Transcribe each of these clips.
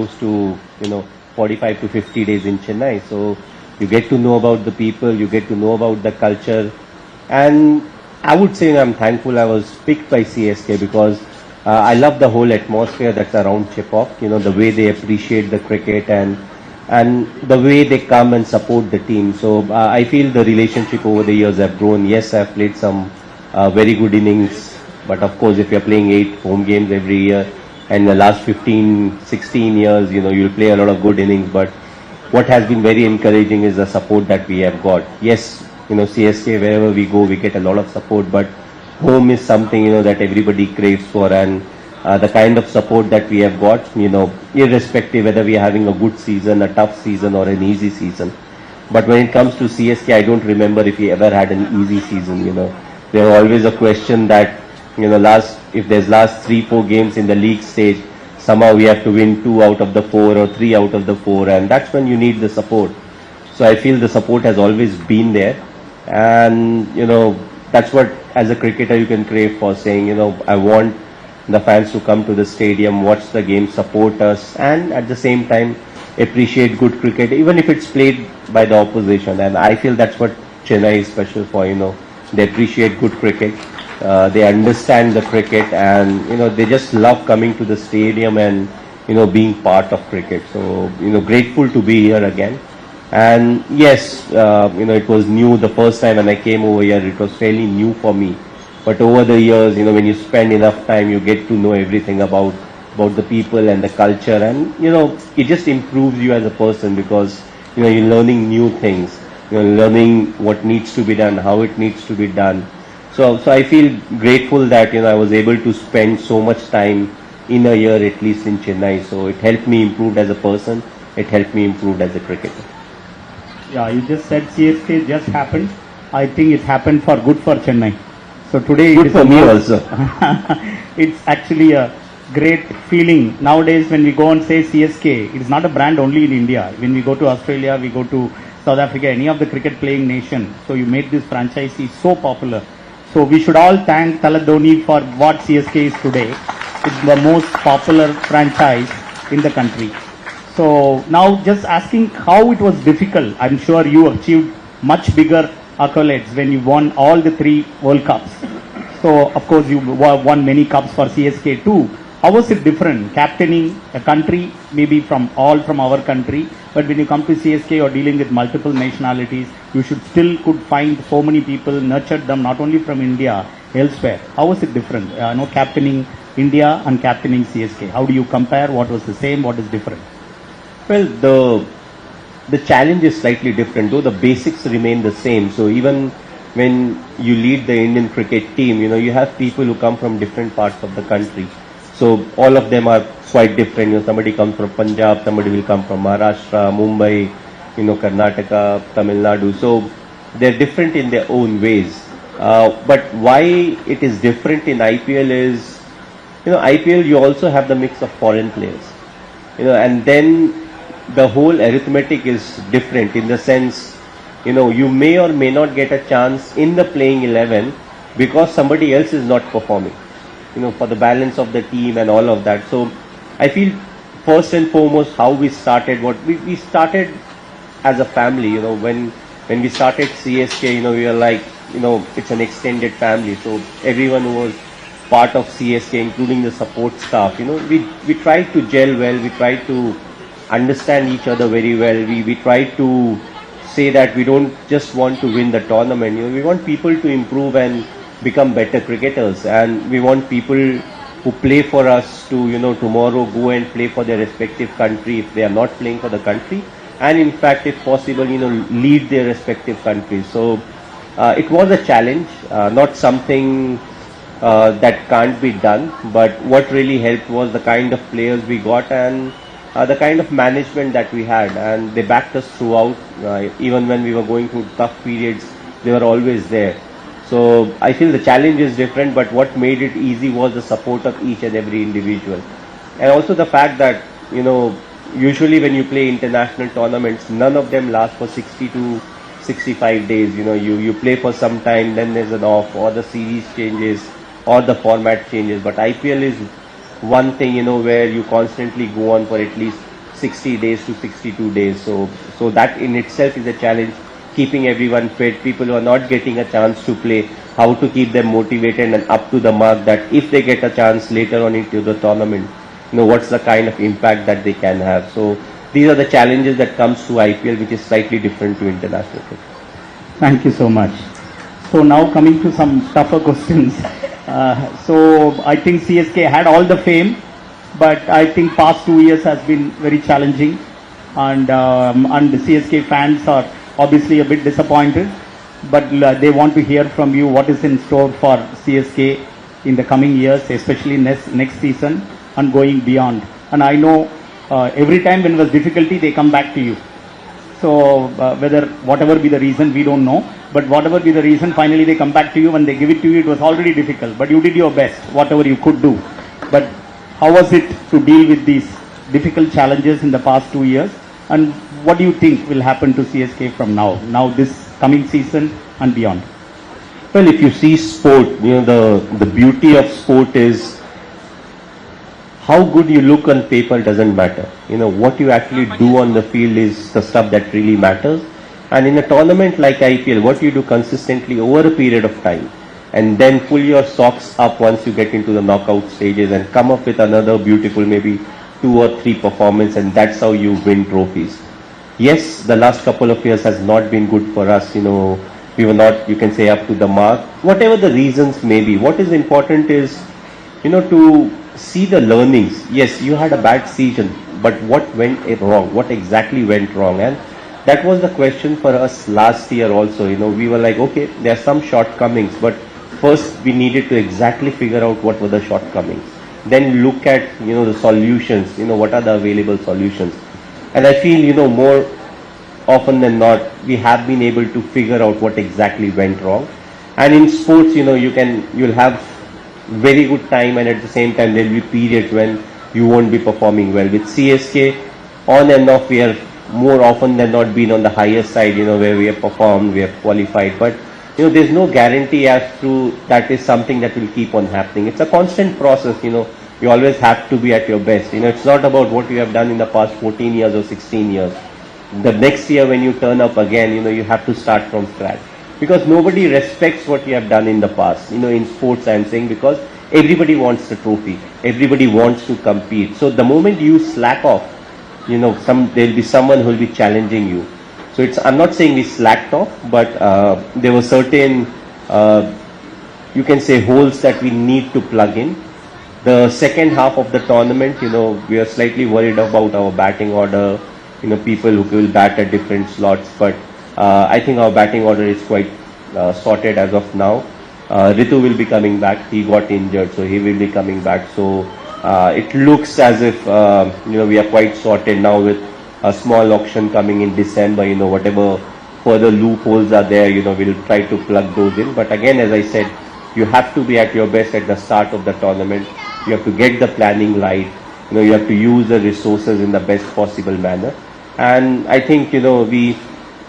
close to 45 to 50 days in Chennai. So you get to know about the people, you get to know about the culture, and I would say I'm thankful I was picked by CSK because I love the whole atmosphere that's around Chipok. The way they appreciate the cricket and the way they come and support the team. So I feel the relationship over the years have grown. Yes, I've played some very good innings, but of course, if you're playing 8 home games every year, and the last 15, 16 years, you'll play a lot of good innings. But what has been very encouraging is the support that we have got. Yes, CSK, wherever we go, we get a lot of support, but home is something, that everybody craves for, and the kind of support that we have got, irrespective whether we are having a good season, a tough season, or an easy season. But when it comes to CSK, I don't remember if we ever had an easy season, There was always a question that, if there's last 3-4 games in the league stage, somehow we have to win 2 out of the 4 or 3 out of the 4, and that's when you need the support. So I feel the support has always been there, and, that's what, as a cricketer, you can crave for, saying, I want the fans to come to the stadium, watch the game, support us, and at the same time appreciate good cricket, even if it's played by the opposition. And I feel that's what Chennai is special for. They appreciate good cricket, they understand the cricket, and they just love coming to the stadium and being part of cricket. So grateful to be here again. And yes, it was new the first time when I came over here. It was fairly new for me. But over the years, when you spend enough time, you get to know everything about the people and the culture, and it just improves you as a person because you're learning new things, learning what needs to be done, how it needs to be done. So I feel grateful that I was able to spend so much time in a year at least in Chennai. So it helped me improve as a person. It helped me improve as a cricketer. Yeah, you just said CSK just happened. I think it happened for good for Chennai. So today good for me also. It's actually a great feeling. Nowadays when we go and say CSK, it is not a brand only in India. When we go to Australia, we go to South Africa, any of the cricket playing nation. So you made this franchise so popular. So we should all thank Tala Dhoni for what CSK is today. It's the most popular franchise in the country. So now just asking how it was difficult. I'm sure you achieved much bigger accolades when you won all the 3 World Cups. So of course you won many cups for CSK too. How was it different? Captaining a country, maybe from our country, but when you come to CSK or dealing with multiple nationalities, you should still could find so many people, nurtured them not only from India, elsewhere. How was it different? Captaining India and captaining CSK. How do you compare? What was the same? What is different? Well, the challenge is slightly different, though the basics remain the same. So even when you lead the Indian cricket team, you have people who come from different parts of the country. So all of them are quite different. Somebody comes from Punjab, somebody will come from Maharashtra, Mumbai, Karnataka, Tamil Nadu. So they're different in their own ways. But why it is different in IPL is, IPL you also have the mix of foreign players. And then the whole arithmetic is different in the sense, you may or may not get a chance in the playing 11 because somebody else is not performing, for the balance of the team and all of that. So I feel first and foremost how we started, we started as a family, when we started CSK, we were like, it's an extended family. So everyone who was part of CSK, including the support staff, we tried to gel well, we tried to understand each other very well. We try to say that we don't just want to win the tournament. We want people to improve and become better cricketers, and we want people who play for us to tomorrow go and play for their respective country if they are not playing for the country, and in fact if possible lead their respective countries. So it was a challenge, not something that can't be done, but what really helped was the kind of players we got and the kind of management that we had, and they backed us throughout. Even when we were going through tough periods, they were always there. So I feel the challenge is different, but what made it easy was the support of each and every individual, and also the fact that usually when you play international tournaments, none of them last for 60 to 65 days. You play for some time, then there's an off, or the series changes, or the format changes. But IPL is one thing, where you constantly go on for at least 60 days to 62 days. So that in itself is a challenge, keeping everyone fit, people who are not getting a chance to play, how to keep them motivated and up to the mark, that if they get a chance later on into the tournament, what's the kind of impact that they can have. So these are the challenges that comes to IPL, which is slightly different to international cricket. Thank you so much. So now coming to some tougher questions. So I think CSK had all the fame, but I think past 2 years has been very challenging, and the CSK fans are obviously a bit disappointed, but they want to hear from you what is in store for CSK in the coming years, especially next season and going beyond. And I know every time when there was difficulty, they come back to you. So whatever be the reason, we don't know, but whatever be the reason, finally they come back to you. When they give it to you, it was already difficult, but you did your best, whatever you could do. But how was it to deal with these difficult challenges in the past 2 years? And what do you think will happen to CSK from now this coming season and beyond? Well, if you see sport, the beauty of sport is how good you look on paper doesn't matter. What you actually do on the field is the stuff that really matters. And in a tournament like IPL, what you do consistently over a period of time, and then pull your socks up once you get into the knockout stages and come up with another beautiful maybe 2 or 3 performance, and that's how you win trophies. Yes, the last couple of years has not been good for us. We were not, you can say, up to the mark. Whatever the reasons may be, what is important is, to see the learnings. Yes, you had a bad season, but what went wrong? What exactly went wrong? And that was the question for us last year also. We were like, okay, there are some shortcomings, but first we needed to exactly figure out what were the shortcomings. Then look at, the solutions, what are the available solutions. And I feel, more often than not, we have been able to figure out what exactly went wrong. And in sports, you'll have very good time, and at the same time, there'll be periods when you won't be performing well. With CSK, on and off, we are more often than not been on the higher side, where we have performed, we have qualified. But, there's no guarantee as to that is something that will keep on happening. It's a constant process, you always have to be at your best. It's not about what you have done in the past 14 years or 16 years. The next year when you turn up again, you have to start from scratch. Because nobody respects what you have done in the past. In sports I'm saying, because everybody wants the trophy. Everybody wants to compete. So the moment you slack off, there'll be someone who will be challenging you. So I'm not saying we slacked off, but there were certain, you can say, holes that we need to plug in. The second half of the tournament, we are slightly worried about our batting order, people who will bat at different slots, but I think our batting order is quite sorted as of now. Ritu will be coming back. He got injured, so he will be coming back. So it looks as if, we are quite sorted now with a small auction coming in December. Whatever further loopholes are there, we'll try to plug those in. But again, as I said, you have to be at your best at the start of the tournament. You have to get the planning right. You have to use the resources in the best possible manner. And I think,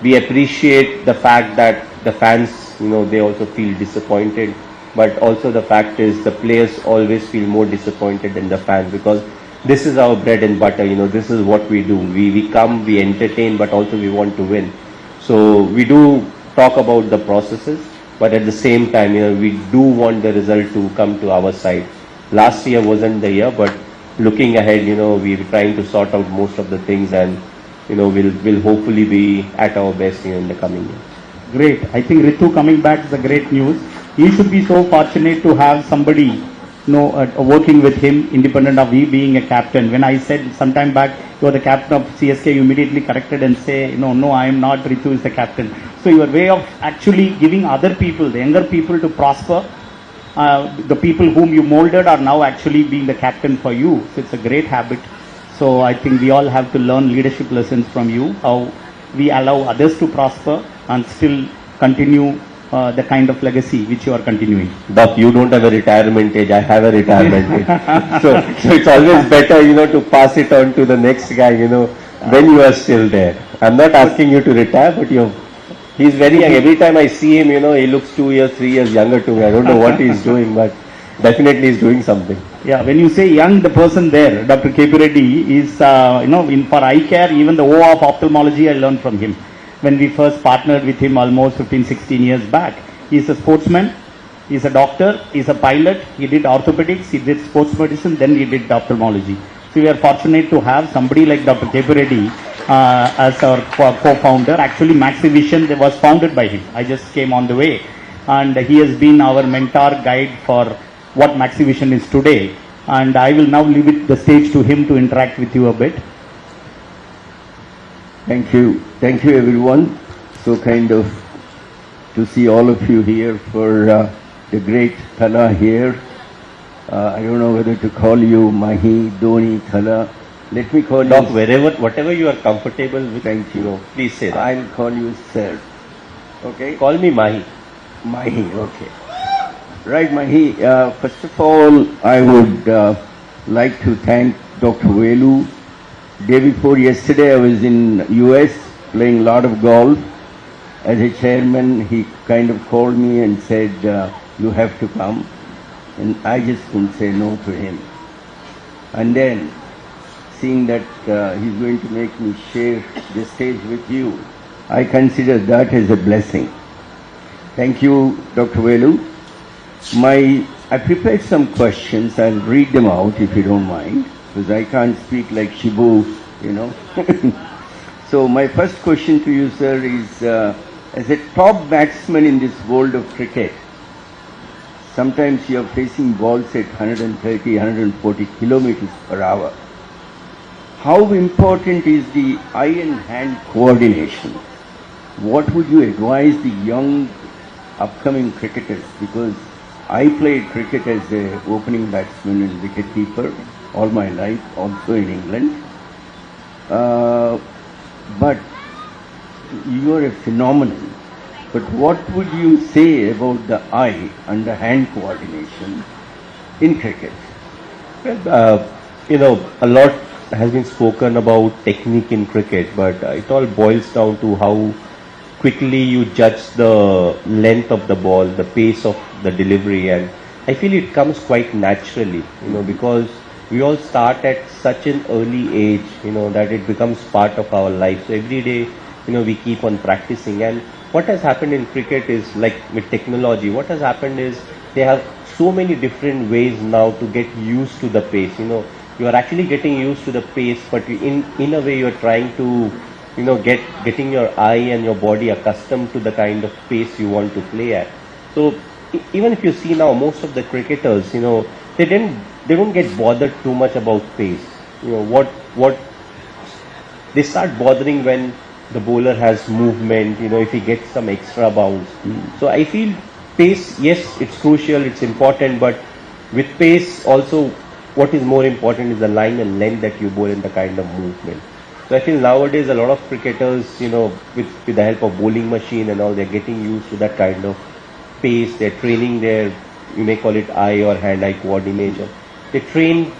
we appreciate the fact that the fans, they also feel disappointed. But also the fact is the players always feel more disappointed than the fans, because this is our bread and butter. This is what we do. We come, we entertain, but also we want to win. So we do talk about the processes, but at the same time, we do want the result to come to our side. Last year wasn't the year, but looking ahead, we're trying to sort out most of the things, and we'll hopefully be at our best in the coming year. Great. I think Ritu coming back is a great news. He should be so fortunate to have somebody, working with him, independent of he being a captain. When I said sometime back you are the captain of CSK, you immediately corrected and say, no, I am not. Ritu is the captain. So your way of actually giving other people, the younger people, to prosper. The people whom you molded are now actually being the captain for you. So it's a great habit. So I think we all have to learn leadership lessons from you, how we allow others to prosper and still continue the kind of legacy which you are continuing. Doc, you don't have a retirement age. I have a retirement age. So it's always better, to pass it on to the next guy, when you are still there. I'm not asking you to retire, but he's very young. Every time I see him, he looks 2 years, 3 years younger to me. I don't know what he's doing, but definitely is doing something. Yeah, when you say young, the person there, Dr. K.P. Reddy, is, for eye care, even the O of ophthalmology, I learned from him. When we first partnered with him almost 15, 16 years back. He's a sportsman, he's a doctor, he's a pilot, he did orthopedics, he did sports medicine, then he did ophthalmology. So we are fortunate to have somebody like Dr. K.P. Reddy as our co-founder. Actually, Maxivision was founded by him. I just came on the way. And he has been our mentor, guide for what Maxivision is today. And I will now leave it the stage to him to interact with you a bit. Thank you everyone. So kind of to see all of you here for the great Thala here. I don't know whether to call you Mahi, Dhoni, Thala. Let me call Doc, you. whatever you are comfortable with, Thank you. please say that. I'll call you sir. Okay? Call me Mahi. Mahi, okay. Right, Mahi. First of all, I would like to thank Dr. Velu. Day before yesterday, I was in US playing a lot of golf. As a chairman, he kind of called me and said, you have to come. And I just couldn't say no to him. And then, seeing that he's going to make me share the stage with you, I consider that as a blessing. Thank you, Dr. Velu. I prepared some questions. I'll read them out if you don't mind, because I can't speak like Shibu, you know. So my first question to you, sir, is as a top batsman in this world of cricket, sometimes you are facing balls at 130, 140 kilometers per hour. How important is the eye and hand coordination? What would you advise the young upcoming cricketers? Because I played cricket as an opening batsman and wicketkeeper all my life, also in England. But you are a phenomenon. But what would you say about the eye and the hand coordination in cricket? Well, a lot has been spoken about technique in cricket, but it all boils down to how quickly you judge the length of the ball, the pace of the delivery, and I feel it comes quite naturally, because we all start at such an early age, that it becomes part of our life. So every day, we keep on practicing. And what has happened in cricket is, like with technology, what has happened is they have so many different ways now to get used to the pace. You are actually getting used to the pace, but in a way you are trying to, getting your eye and your body accustomed to the kind of pace you want to play at. So even if you see now, most of the cricketers, they don't get bothered too much about pace. What they start bothering when the bowler has movement, if he gets some extra bounce. So I feel pace, yes, it's crucial, it's important, but with pace also, what is more important is the line and length that you bowl and the kind of movement. So I feel nowadays a lot of cricketers, with the help of bowling machine and all, they're getting used to that kind of pace. They're training their, you may call it eye or hand-eye coordination. They train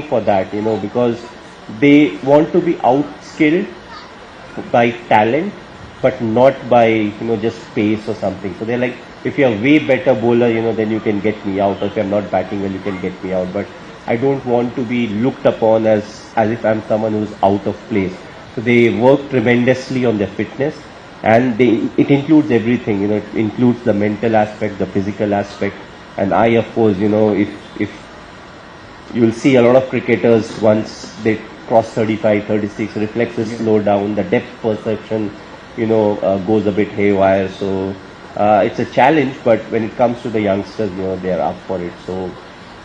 for that, because they want to be outskilled by talent, but not by, just pace or something. So they're like, if you're a way better bowler, then you can get me out. Or if I'm not batting well, you can get me out. But I don't want to be looked upon as if I'm someone who's out of place. So they work tremendously on their fitness, and it includes everything. It includes the mental aspect, the physical aspect, and I, of course, if you will see a lot of cricketers, once they cross 35, 36, reflexes slow down, the depth perception, goes a bit haywire. So it's a challenge, but when it comes to the youngsters, they are up for it. So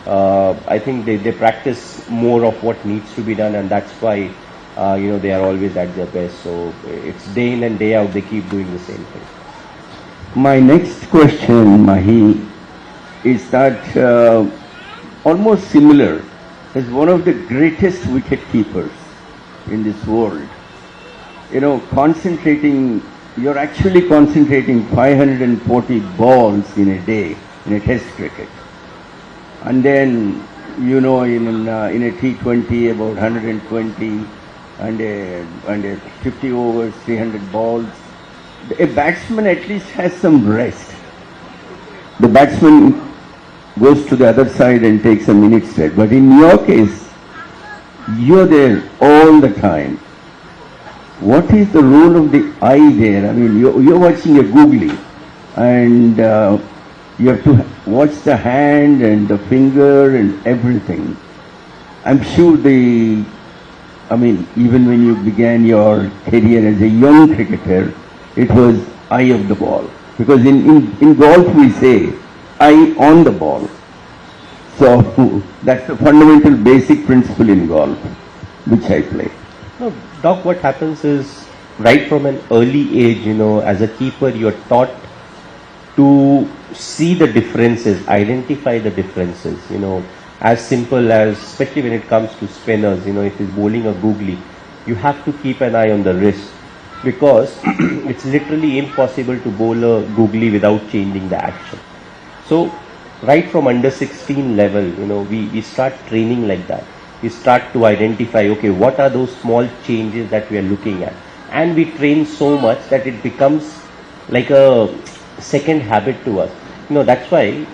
I think they practice more of what needs to be done, and that's why they are always at their best. So it's day in and day out, they keep doing the same thing. My next question, Mahi, is that almost similar as one of the greatest wicket keepers in this world. You're actually concentrating 540 balls in a day in a test cricket. And then, in a T20 about 120 and a 50 overs, 300 balls. A batsman at least has some rest. The batsman goes to the other side and takes a minute straight. But in your case, you're there all the time. What is the role of the eye there? I mean, you're watching a googly, and you have to watch the hand and the finger and everything. I'm sure even when you began your career as a young cricketer, it was eye of the ball. Because in golf we say, eye on the ball. So that's the fundamental basic principle in golf, which I play. No, Doc, what happens is right from an early age, as a keeper, you're taught to see the differences, identify the differences, as simple as, especially when it comes to spinners, if he's bowling a googly, you have to keep an eye on the wrist because it's literally impossible to bowl a googly without changing the action. So, right from under 16 level, we start training like that. We start to identify, okay, what are those small changes that we are looking at? And we train so much that it becomes like a second habit to us. That's why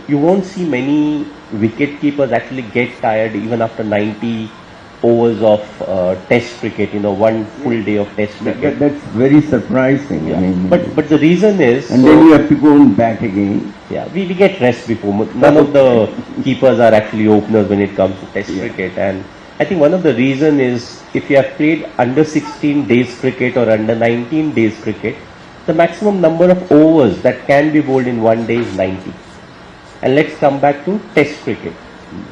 you won't see many wicket keepers actually get tired even after 90 overs of test cricket, one full day of test cricket. That's very surprising. Yeah. I mean, but the reason is... And then you have to go and bat again. Yeah, we get rest before. None of the keepers are actually openers when it comes to test cricket. And I think one of the reason is if you have played under 16 days cricket or under 19 days cricket, the maximum number of overs that can be bowled in one day is 90. And let's come back to test cricket.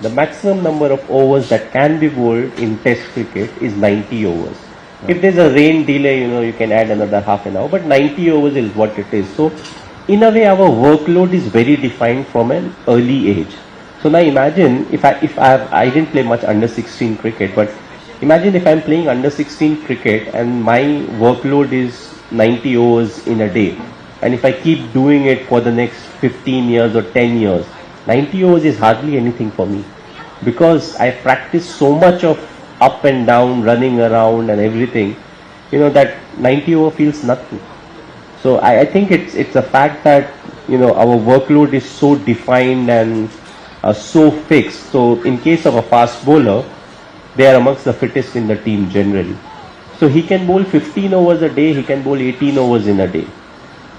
The maximum number of overs that can be bowled in test cricket is 90 overs. If there's a rain delay, you can add another half an hour, but 90 overs is what it is. So, in a way, our workload is very defined from an early age. So now imagine if I didn't play much under 16 cricket, but imagine if I'm playing under 16 cricket and my workload is 90 overs in a day. And if I keep doing it for the next 15 years or 10 years, 90 overs is hardly anything for me because I practice so much of up and down, running around and everything, that 90 over feels nothing. So I think it's a fact that, our workload is so defined and so fixed. So in case of a fast bowler, they are amongst the fittest in the team generally. So he can bowl 15 overs a day, he can bowl 18 overs in a day.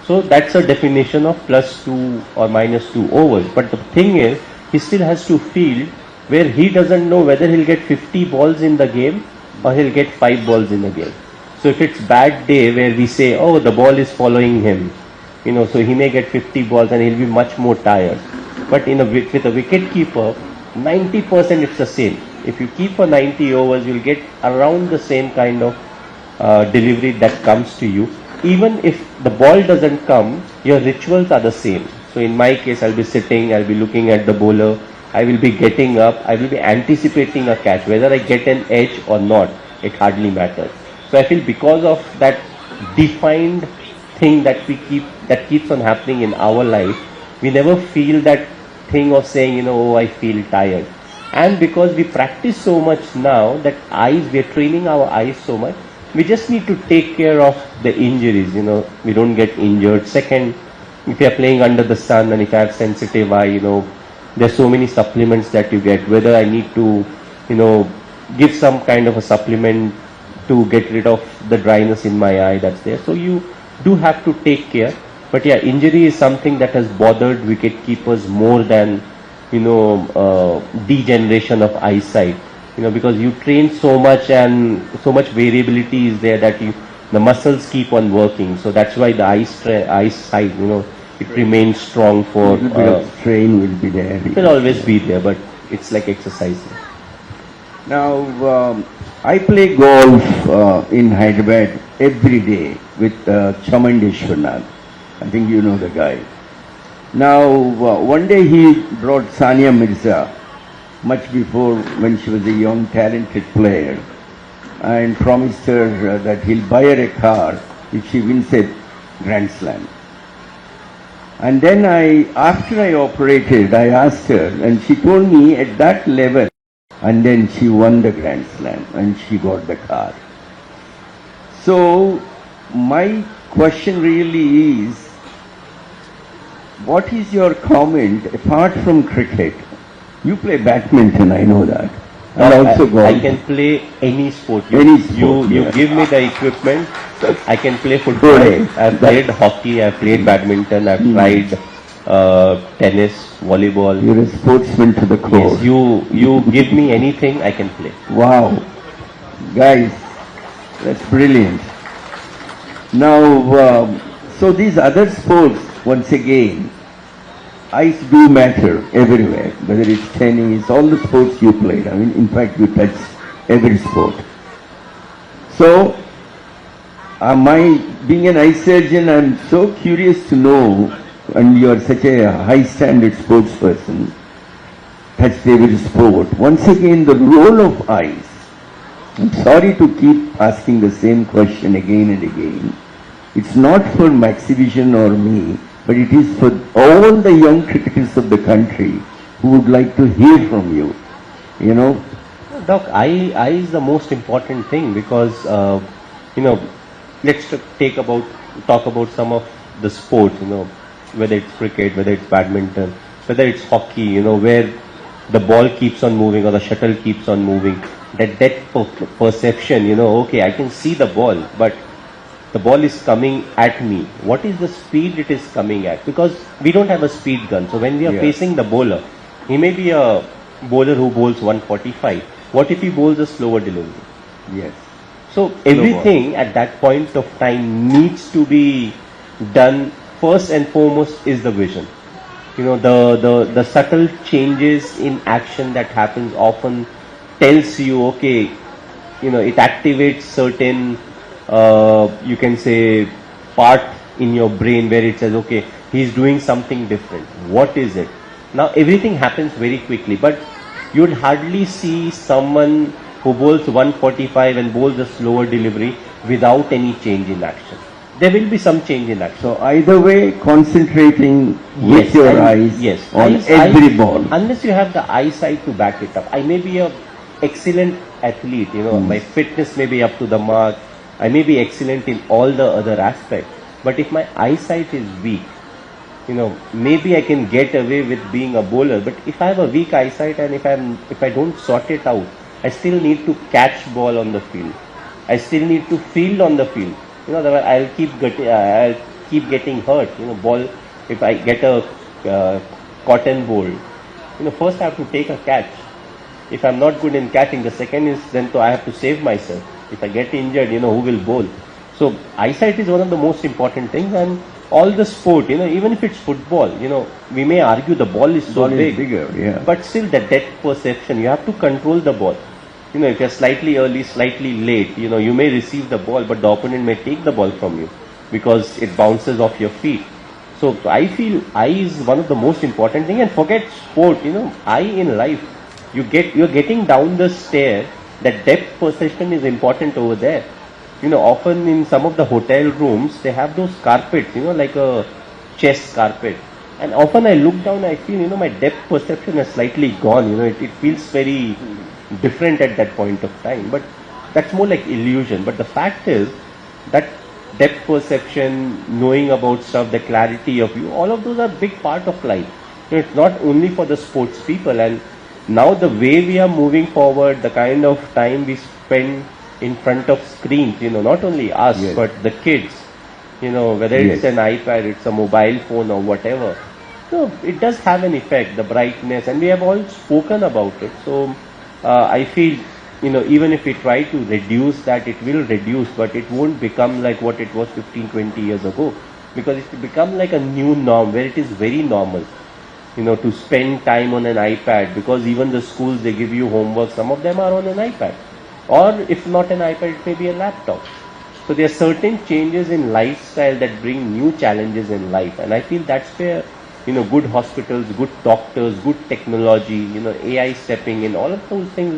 So that's a definition of +2 or -2 overs. But the thing is, he still has to field where he doesn't know whether he'll get 50 balls in the game or he'll get 5 balls in the game. So if it's bad day where we say, oh, the ball is following him, so he may get 50 balls and he'll be much more tired. But with a wicket keeper, 90% it's the same. If you keep for 90 overs, you'll get around the same kind of delivery that comes to you. Even if the ball doesn't come, your rituals are the same. So in my case, I'll be sitting, I'll be looking at the bowler, I will be getting up, I will be anticipating a catch. Whether I get an edge or not, it hardly matters. So I feel because of that defined thing that keeps on happening in our life, we never feel that thing of saying, oh, I feel tired. And because we practice so much now that we are training our eyes so much, we just need to take care of the injuries, we don't get injured. Second, if you are playing under the sun and if I have sensitive eye, there's so many supplements that you get, whether I need to, give some kind of a supplement to get rid of the dryness in my eye that's there. So you do have to take care. But yeah, injury is something that has bothered wicket keepers more than, degeneration of eyesight. Because you train so much and so much variability is there that the muscles keep on working. So that's why the eyesight, it remains strong for... A little bit of strain will be there. It will always be there, but it's like exercising. Now, I play golf in Hyderabad every day with Chamandeshwarnath. I think you know the guy. Now, one day he brought Sania Mirza, much before when she was a young talented player, and promised her that he'll buy her a car if she wins a Grand Slam. And then after I operated, I asked her and she told me at that level, and then she won the Grand Slam and she got the car. So my question really is, what is your comment apart from cricket? You play badminton, I know that. And also golf. I can play any sport. Any sport, You yeah. give me the equipment, I can play football. Good. I've played hockey, I've played badminton, I've tried tennis, volleyball. You're a sportsman to the core. Yes, you give me anything, I can play. Wow. Guys, that's brilliant. Now, so these other sports, once again, eyes do matter everywhere, whether it's tennis, all the sports you played. I mean, in fact, you touch every sport. So, being an eye surgeon, I'm so curious to know, and you are such a high standard sports person, touched every sport. Once again, the role of eyes. I'm sorry to keep asking the same question again and again. It's not for Maxivision or me, but it is for all the young cricketers of the country who would like to hear from you. You know, Doc, eye is the most important thing because, let's talk about some of the sports, whether it's cricket, whether it's badminton, whether it's hockey, where the ball keeps on moving or the shuttle keeps on moving. That perception, okay, I can see the ball, but the ball is coming at me. What is the speed it is coming at? Because we don't have a speed gun. So when we are Yes. facing the bowler, he may be a bowler who bowls 145. What if he bowls a slower delivery? yes. So everything at that point of time needs to be done. First and foremost is the vision. The subtle changes in action that happens often tells you, okay, it activates certain, you can say, part in your brain where it says, okay, he's doing something different. What is it? Now everything happens very quickly, but you'd hardly see someone who bowls 145 and bowls a slower delivery without any change in action. There will be some change in action. So either way, concentrating with your eyes on every ball. Unless you have the eyesight to back it up. I may be a excellent athlete, my fitness may be up to the mark. I may be excellent in all the other aspects. But if my eyesight is weak, maybe I can get away with being a bowler. But if I have a weak eyesight and if I don't sort it out, I still need to catch ball on the field. I still need to field on the field. Otherwise I'll keep getting hurt. Ball, if I get a cotton ball, first I have to take a catch. If I'm not good in catching, the second is then I have to save myself. If I get injured, who will bowl? So eyesight is one of the most important things, and all the sport, even if it's football, we may argue the ball is so Ball is big, bigger, yeah. but still the depth perception, you have to control the ball. If you're slightly early, slightly late, you may receive the ball, but the opponent may take the ball from you because it bounces off your feet. So I feel eye is one of the most important thing, and forget sport, eye in life. You're getting down the stair, that depth perception is important over there. Often in some of the hotel rooms, they have those carpets, like a chess carpet. And often I look down, I feel, my depth perception has slightly gone, it feels very different at that point of time. But that's more like illusion. But the fact is that depth perception, knowing about stuff, the clarity of view, all of those are big part of life. It's not only for the sports people. And now the way we are moving forward, the kind of time we spend in front of screens, not only us, Yes. but the kids, whether it's an iPad, it's a mobile phone or whatever. So it does have an effect, the brightness, and we have all spoken about it. So I feel, even if we try to reduce that, it will reduce, but it won't become like what it was 15, 20 years ago, because it will become like a new norm where it is very normal, to spend time on an iPad, because even the schools, they give you homework, some of them are on an iPad, or if not an iPad, it may be a laptop. So there are certain changes in lifestyle that bring new challenges in life, and I feel that's where, good hospitals, good doctors, good technology, AI stepping in, all of those things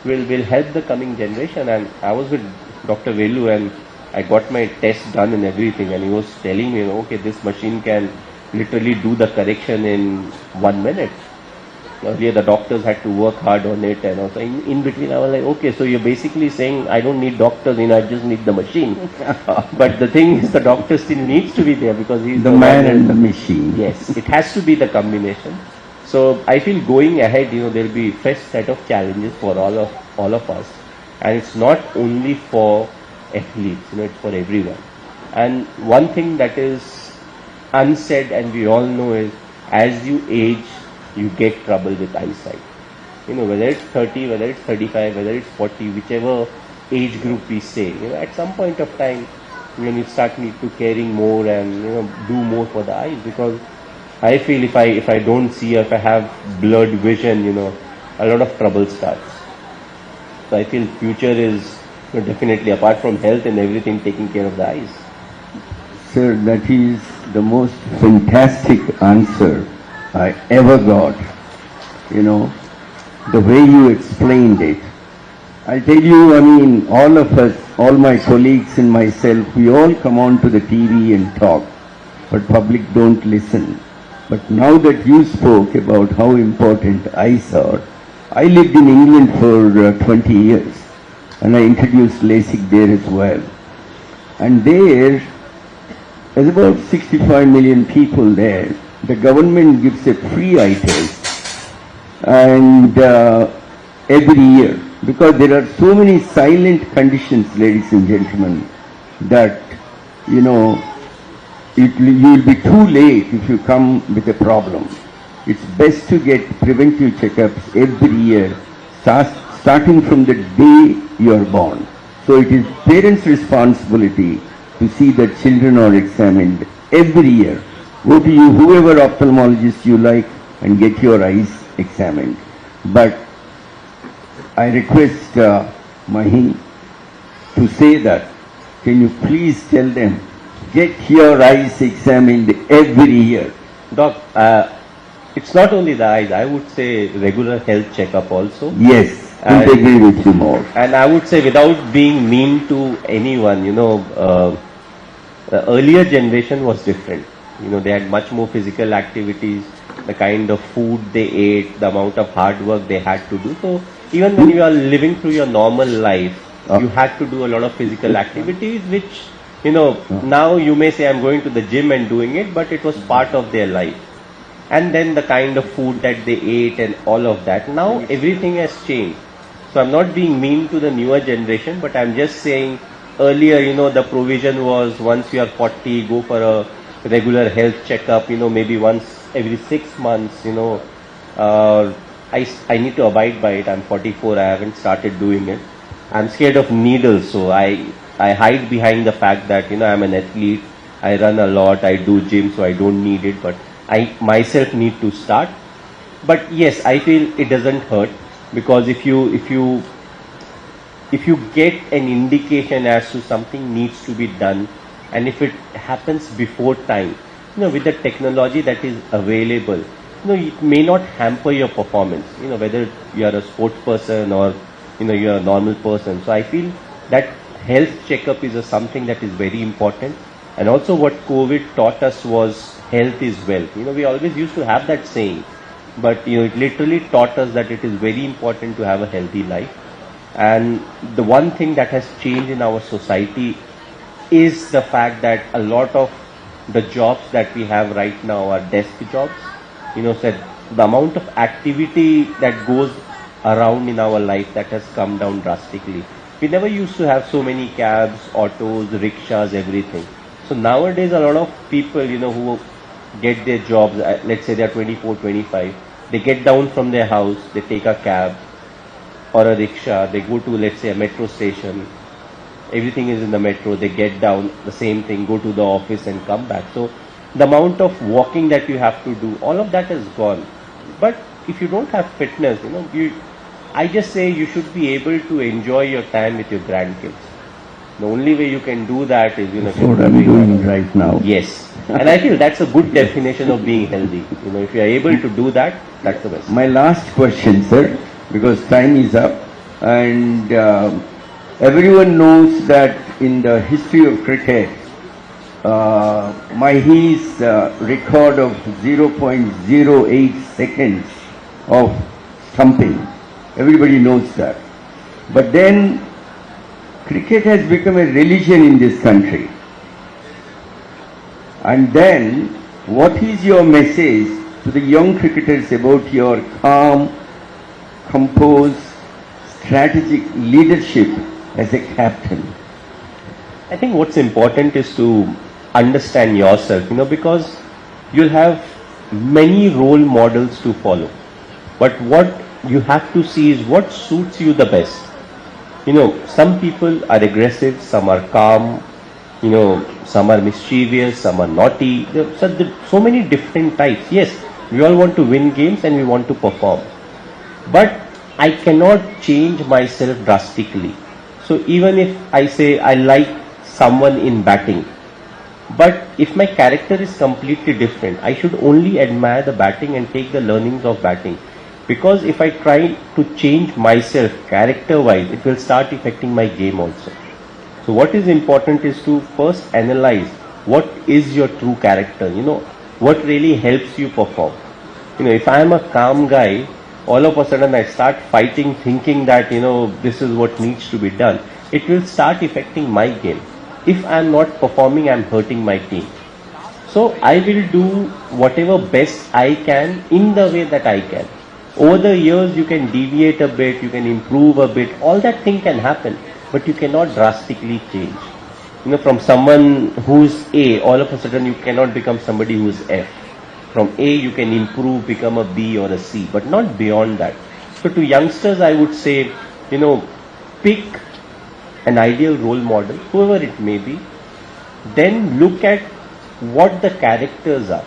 will help the coming generation. And I was with Dr. Velu and I got my test done and everything, and he was telling me, okay, this machine can literally do the correction in 1 minute. Earlier the doctors had to work hard on it, and also in between I was like, okay, so you're basically saying I don't need doctors, I just need the machine. But the thing is, the doctor still needs to be there because he's The man and the machine. Yes, it has to be the combination. So I feel going ahead, there'll be fresh set of challenges for all of us, and it's not only for athletes, it's for everyone. And one thing that is unsaid and we all know is, as you age, you get trouble with eyesight. Whether it's 30, whether it's 35, whether it's 40, whichever age group we say, at some point of time, you start need to caring more and do more for the eyes, because I feel if I don't see, or if I have blurred vision, a lot of trouble starts. So I feel future is definitely, apart from health and everything, taking care of the eyes. Sir, that is the most fantastic answer I ever got. The way you explained it. I'll tell you, all of us, all my colleagues and myself, we all come on to the TV and talk, but public don't listen. But now that you spoke about how important eyes are, I lived in England for 20 years, and I introduced LASIK there as well. And there's about 65 million people there. The government gives a free eye test, and every year, because there are so many silent conditions, ladies and gentlemen, that you'll be too late if you come with a problem. It's best to get preventive checkups every year, starting from the day you are born. So it is parents' responsibility to see that children are examined every year. Go to whoever ophthalmologist you like and get your eyes examined. But I request Mahi to say that. Can you please tell them, get your eyes examined every year? Doc, it's not only the eyes, I would say regular health checkup also. Yes, I agree with you more. And I would say, without being mean to anyone, the earlier generation was different. They had much more physical activities, the kind of food they ate, the amount of hard work they had to do. So even when you are living through your normal life, you had to do a lot of physical activities, which, now you may say I'm going to the gym and doing it, but it was part of their life. And then the kind of food that they ate and all of that. Now everything has changed. So I'm not being mean to the newer generation, but I'm just saying, earlier, the provision was once you are 40, go for a regular health checkup, maybe once every 6 months, I need to abide by it. I'm 44, I haven't started doing it. I'm scared of needles, so I hide behind the fact that, I'm an athlete, I run a lot, I do gym, so I don't need it, but I myself need to start. But yes, I feel it doesn't hurt, because if you get an indication as to something needs to be done, and if it happens before time, with the technology that is available, it may not hamper your performance, whether you are a sports person or, you're a normal person. So I feel that health checkup is something that is very important. And also what COVID taught us was health is wealth. We always used to have that saying, but, it literally taught us that it is very important to have a healthy life. And the one thing that has changed in our society is the fact that a lot of the jobs that we have right now are desk jobs. Said the amount of activity that goes around in our life, that has come down drastically. We never used to have so many cabs, autos, rickshaws, everything. So nowadays a lot of people, who get their jobs, let's say they're 24, 25, they get down from their house, they take a cab or a rickshaw, they go to, let's say, a metro station. Everything is in the metro, they get down, the same thing, go to the office and come back. So the amount of walking that you have to do, all of that is gone. But if you don't have fitness, I just say you should be able to enjoy your time with your grandkids. The only way you can do that is, That's what I'm doing right now. Yes. And I feel that's a good definition of being healthy. If you are able to do that, that's the best. My last question, sir, because time is up, and everyone knows that in the history of cricket, Mahi's record of 0.08 seconds of stumping. Everybody knows that. But then cricket has become a religion in this country. And then, what is your message to the young cricketers about your calm, composed, strategic leadership as a captain? I think what's important is to understand yourself, because you'll have many role models to follow. But what you have to see is what suits you the best. Some people are aggressive, some are calm, some are mischievous, some are naughty. There are so many different types. Yes, we all want to win games and we want to perform. But I cannot change myself drastically. So even if I say I like someone in batting, but if my character is completely different, I should only admire the batting and take the learnings of batting. Because if I try to change myself character-wise, it will start affecting my game also. So what is important is to first analyze what is your true character, what really helps you perform. If I am a calm guy, all of a sudden I start fighting thinking that, this is what needs to be done, it will start affecting my game. If I am not performing, I am hurting my team. So I will do whatever best I can in the way that I can. Over the years, you can deviate a bit, you can improve a bit, all that thing can happen, but you cannot drastically change. From someone who's A, all of a sudden you cannot become somebody who's F. From A, you can improve, become a B or a C, but not beyond that. So to youngsters, I would say, pick an ideal role model, whoever it may be, then look at what the characters are.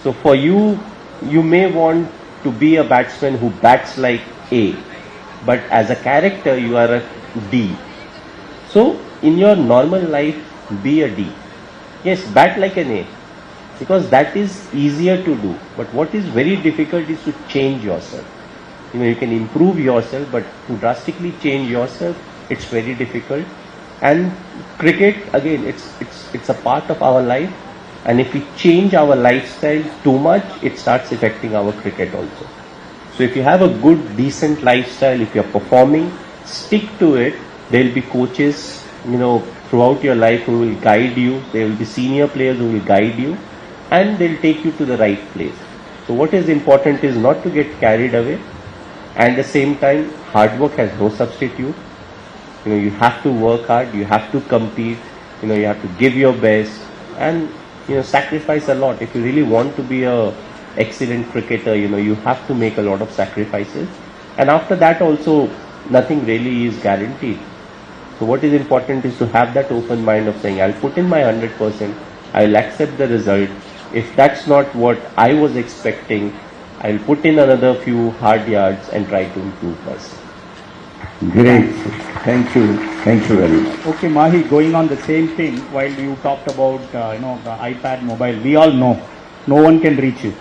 So for you, you may want to be a batsman who bats like A, but as a character you are a D. So in your normal life, be a D. Yes, bat like an A, because that is easier to do. But what is very difficult is to change yourself. You can improve yourself, but to drastically change yourself, it's very difficult. And cricket, again, it's a part of our life. And if we change our lifestyle too much, it starts affecting our cricket also. So if you have a good, decent lifestyle, if you're performing, stick to it. There will be coaches, throughout your life who will guide you. There will be senior players who will guide you, and they'll take you to the right place. So what is important is not to get carried away. And at the same time, hard work has no substitute. You have to work hard, you have to compete, you have to give your best, and sacrifice a lot. If you really want to be a excellent cricketer, you have to make a lot of sacrifices. And after that also, nothing really is guaranteed. So what is important is to have that open mind of saying, I'll put in my 100%, I'll accept the result. If that's not what I was expecting, I'll put in another few hard yards and try to improve myself. Great. Thank you. Thank you very much. Okay, Mahi, going on the same thing, while you talked about, the iPad mobile, we all know, no one can reach you.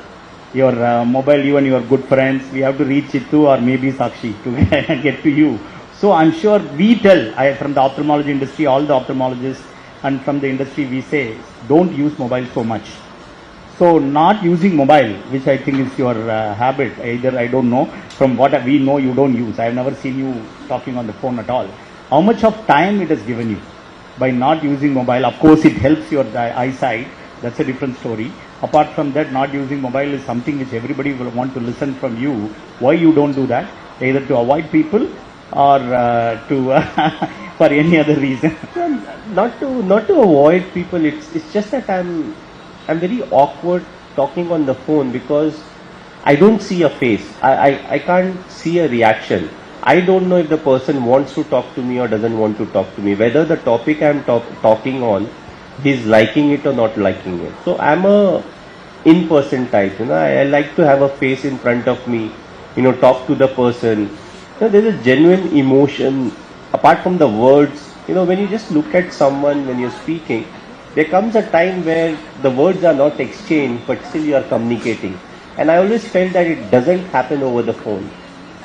Your mobile, you and your good friends, we have to reach it to, or maybe Sakshi, to get to you. So I'm sure we tell, from the ophthalmology industry, all the ophthalmologists, and from the industry we say, don't use mobile so much. So not using mobile, which I think is your habit, either I don't know, from what we know you don't use. I have never seen you talking on the phone at all. How much of time it has given you by not using mobile? Of course it helps your eyesight, that's a different story. Apart from that, not using mobile is something which everybody will want to listen from you. Why you don't do that? Either to avoid people or for any other reason? Not to avoid people, it's just that I'm very awkward talking on the phone because I don't see a face. I can't see a reaction. I don't know if the person wants to talk to me or doesn't want to talk to me. Whether the topic I'm talking on, he's liking it or not liking it. So I'm a in-person type. I like to have a face in front of me. Talk to the person. There's a genuine emotion apart from the words. When you just look at someone when you're speaking, there comes a time where the words are not exchanged, but still you are communicating. And I always felt that it doesn't happen over the phone.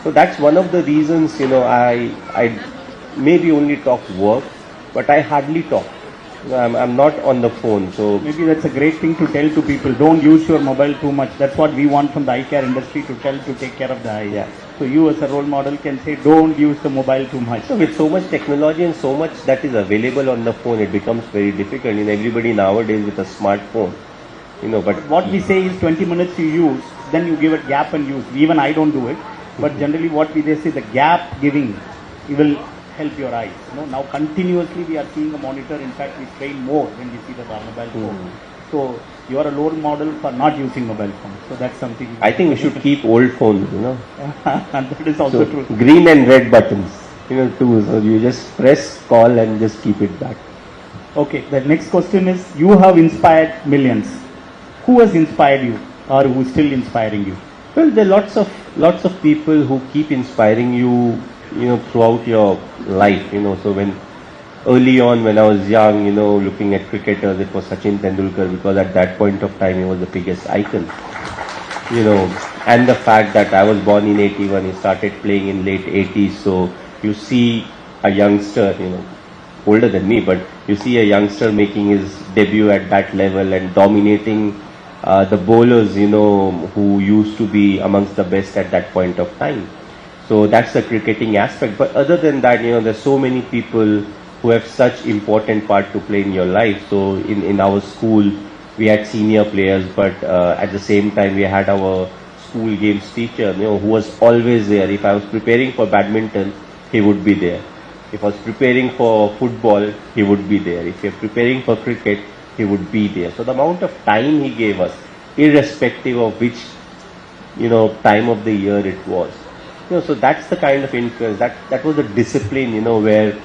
So that's one of the reasons, I maybe only talk work, but I hardly talk. I'm not on the phone. So Maybe that's a great thing to tell to people. Don't use your mobile too much. That's what we want from the eye care industry, to tell to take care of the eye. Yeah. So you as a role model can say, don't use the mobile too much. So with so much technology and so much that is available on the phone, it becomes very difficult. Everybody nowadays with a smartphone, but What we say is 20 minutes you use, then you give a gap and use. Even I don't do it. But generally what they say, the gap giving, it will help your eyes. Now continuously we are seeing a monitor. In fact, we strain more when we see the mobile phone. So you are a role model for not using mobile phone. So that's something. I think we should keep old phones, And that is also So true. green and red buttons, too. So you just press, call and just keep it back. Okay, the next question is, you have inspired millions. Who has inspired you, or who is still inspiring you? Well, there are lots of people who keep inspiring you, throughout your life, So when early on, when I was young, looking at cricketers, it was Sachin Tendulkar, because at that point of time he was the biggest icon, and the fact that I was born in 81, he started playing in late 80s, so you see a youngster, older than me, but you see a youngster making his debut at that level and dominating the bowlers, who used to be amongst the best at that point of time. So that's the cricketing aspect. But other than that, there's so many people who have such important part to play in your life. So in our school, we had senior players, but at the same time, we had our school games teacher, who was always there. If I was preparing for badminton, he would be there. If I was preparing for football, he would be there. If you're preparing for cricket, he would be there. So the amount of time he gave us, irrespective of which, time of the year it was. So that's the kind of influence, that was the discipline, where,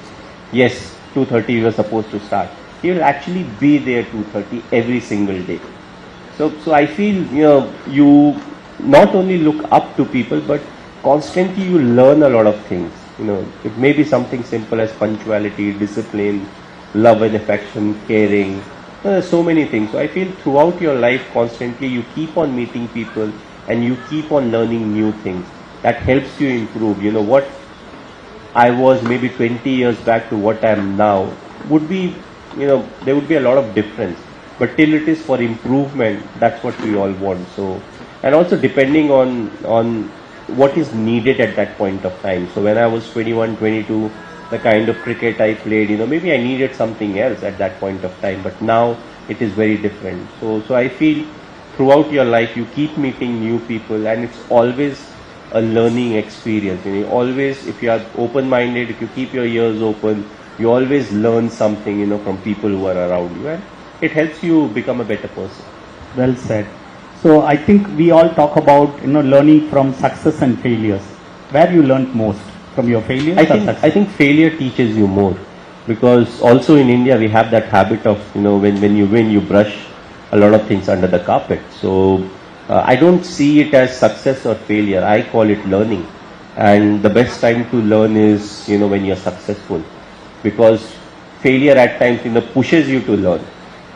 yes, 2:30 we were supposed to start. He will actually be there 2:30 every single day. So I feel, you not only look up to people, but constantly you learn a lot of things. It may be something simple as punctuality, discipline, love and affection, caring. There's so many things. So I feel throughout your life, constantly you keep on meeting people and you keep on learning new things. That helps you improve. What I was maybe 20 years back to what I am now would be, there would be a lot of difference. But till it is for improvement, that's what we all want. So, and also depending on what is needed at that point of time. So when I was 21, 22, the kind of cricket I played, maybe I needed something else at that point of time. But now it is very different. So I feel throughout your life, you keep meeting new people, and it's always a learning experience. Always, if you are open-minded, if you keep your ears open, you always learn something, from people who are around you, and it helps you become a better person. Well said. So I think we all talk about, learning from success and failures. Where you learned most? From your failures or success? I think failure teaches you more, because also in India we have that habit of, when you win, you brush a lot of things under the carpet. So I don't see it as success or failure. I call it learning. And the best time to learn is, when you're successful. Because failure at times, pushes you to learn.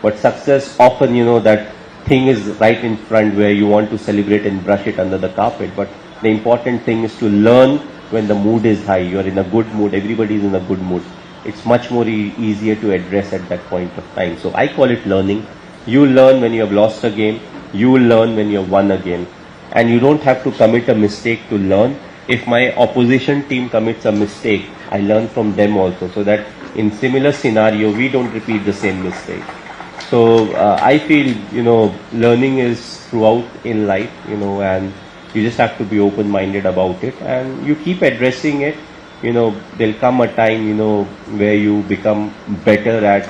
But success often, that thing is right in front where you want to celebrate and brush it under the carpet. But the important thing is to learn when the mood is high. You're in a good mood. Everybody is in a good mood. It's much more easier to address at that point of time. So I call it learning. You learn when you have lost a game. You will learn when you have won a game. And you don't have to commit a mistake to learn. If my opposition team commits a mistake, I learn from them also, so that in similar scenario, we don't repeat the same mistake. So I feel, learning is throughout in life, and you just have to be open-minded about it, and you keep addressing it. There'll come a time, where you become better at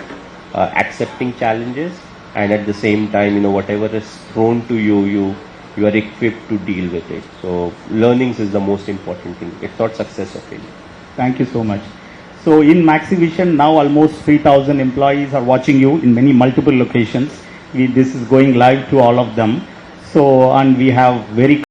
accepting challenges, and at the same time, whatever is thrown to you, you are equipped to deal with it. So learnings is the most important thing. It's not success or failure. Thank you so much. So in Maxivision, now almost 3,000 employees are watching you in many multiple locations. This is going live to all of them. So, and we have very